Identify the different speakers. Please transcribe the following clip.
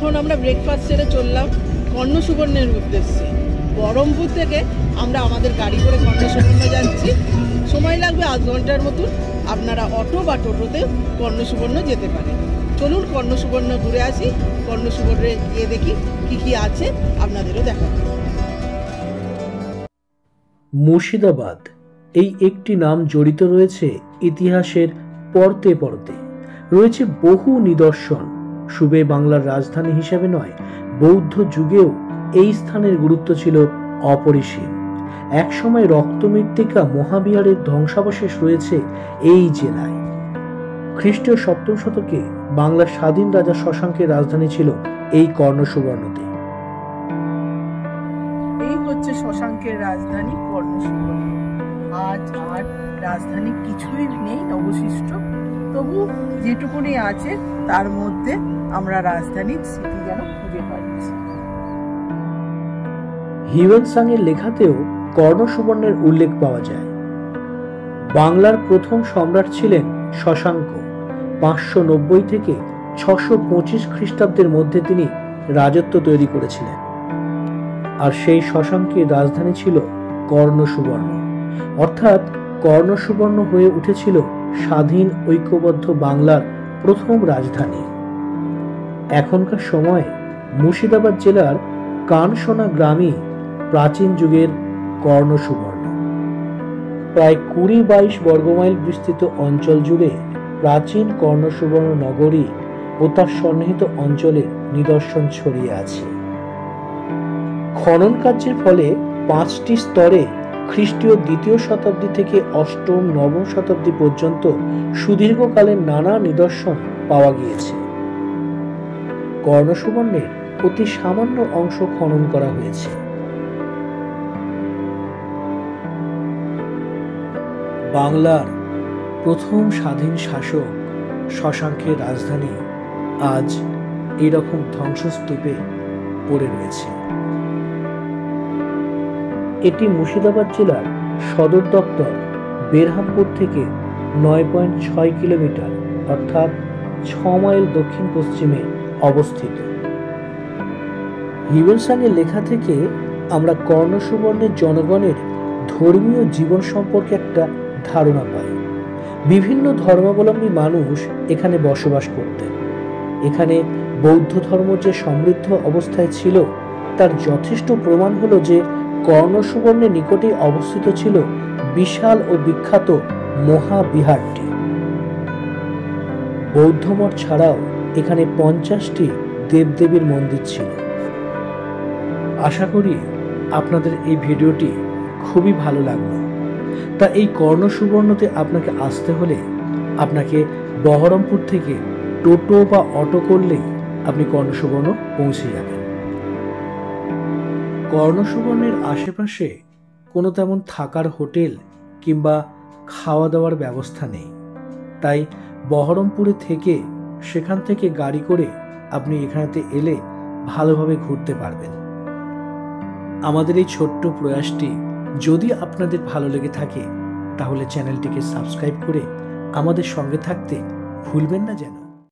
Speaker 1: এখন আমরা ব্রেকফাস্ট সেরে চললাম কর্ণসুবর্ণের উদ্দেশ্যে। বহরমপুর থেকে আমরা আমাদের গাড়ি করে কর্ণসুবর্ণ যাচ্ছি। সময় লাগবে আধ ঘন্টার মতন। আপনারা অটো বা টোটোতে কর্ণসুবর্ণ যেতে পারেন। চলুন কর্ণসুবর্ণ ঘুরে আসি, কর্ণসুবর্ণে গিয়ে দেখি কি কি আছে, আপনাদেরও দেখাবো।
Speaker 2: মুর্শিদাবাদ এই একটি নাম জড়িত রয়েছে ইতিহাসের পরতে পরতে। রয়েছে বহু নিদর্শন। শুধু বাংলার রাজধানী হিসেবে নয়, বৌদ্ধ যুগেও এই স্থানের গুরুত্ব ছিল অপরিসীম। একসময় রক্তমৃত্তিকা মহাবিহারের ধ্বংসাবশেষ রয়েছে এই জেলায়। খ্রিস্টীয় 7ম শতকে বাংলার স্বাধীন রাজা শশাঙ্কের রাজধানী ছিল এই কর্ণসুবর্ণতে।
Speaker 1: এই হচ্ছে শশাঙ্কের রাজধানী কর্ণসুবর্ণ। আজ আর রাজধানী কিছুই নেই অবশিষ্ট, তবু যেটুকুনি আছে তার মধ্যে আমরা রাজধানীর স্মৃতি যেন খুঁজে পাচ্ছি।
Speaker 2: হিউয়েন সাংয়ের লেখাতেও কর্ণসুবর্ণের উল্লেখ পাওয়া যায়। বাংলার প্রথম সম্রাট ছিলেন শশাঙ্ক। 590 থেকে 625 খ্রিস্টাব্দের মধ্যে তিনি রাজত্ব তৈরি করেছিলেন। আর সেই শশাঙ্কের রাজধানী ছিল কর্ণসুবর্ণ। অর্থাৎ কর্ণসুবর্ণ হয়ে উঠেছিল স্বাধীন ঐক্যবদ্ধ বাংলার প্রথম রাজধানী। এখনকার সময়ে মুর্শিদাবাদ জেলার কানসোনা গ্রামই প্রাচীন যুগের কর্ণসুবর্ণ। প্রায় 20-22 বর্গমাইল বিস্তৃত অঞ্চল জুড়ে প্রাচীন কর্ণসুবর্ণ নগরী ও তার সন্নিহিত অঞ্চলে নিদর্শন ছড়িয়ে আছে। খনন কার্যের ফলে 5টি স্তরে খ্রিস্টীয় 2য় শতাব্দী থেকে 8ম, 9ম শতাব্দী পর্যন্ত সুদীর্ঘকালের নানা নিদর্শন পাওয়া গিয়েছে। কর্ণসুবর্ণের অতি সামান্য অংশ খনন করা হয়েছে। বাংলার প্রথম স্বাধীন শাসক শশাঙ্কের রাজধানী আজ এরকম ধ্বংসস্তূপে পড়ে রয়েছে। এটি মুর্শিদাবাদ জেলার সদর দপ্তর বেরহামপুর থেকে 9.6 কিলোমিটার অর্থাৎ 6 মাইল দক্ষিণ পশ্চিমে অবস্থিত। হিউয়েন সাংয়ের লেখা থেকে আমরা কর্ণসুবর্ণের জনগণের ধর্মীয় জীবন সম্পর্কে একটা ধারণা পাই। বিভিন্ন ধর্মাবলম্বী মানুষ এখানে বসবাস করতেন। এখানে বৌদ্ধ ধর্ম যে সমৃদ্ধ অবস্থায় ছিল তার যথেষ্ট প্রমাণ হলো যে কর্ণসুবর্ণের নিকটেই অবস্থিত ছিল বিশাল ও বিখ্যাত মহাবিহারটি। বৌদ্ধ মঠ ছাড়াও এখানে 50টি দেবদেবীর মন্দির ছিল। আশা করি আপনাদের এই ভিডিওটি খুবই ভালো লাগলো। তা এই কর্ণসুবর্ণতে আপনাকে আসতে হলে আপনাকে বহরমপুর থেকে টোটো বা অটো করলেই আপনি কর্ণসুবর্ণ পৌঁছে যাবেন। কর্ণসুবর্ণের আশেপাশে কোনো তেমন থাকার হোটেল কিংবা খাওয়া দাওয়ার ব্যবস্থা নেই। তাই বহরমপুরে থেকে সেখান থেকে গাড়ি করে আপনি এখানেতে এলে ভালোভাবে ঘুরতে পারবেন। আমাদের এই ছোট্ট প্রয়াসটি যদি আপনাদের ভালো লেগে থাকে তাহলে চ্যানেলটিকে সাবস্ক্রাইব করে আমাদের সঙ্গে থাকতে ভুলবেন না যেন।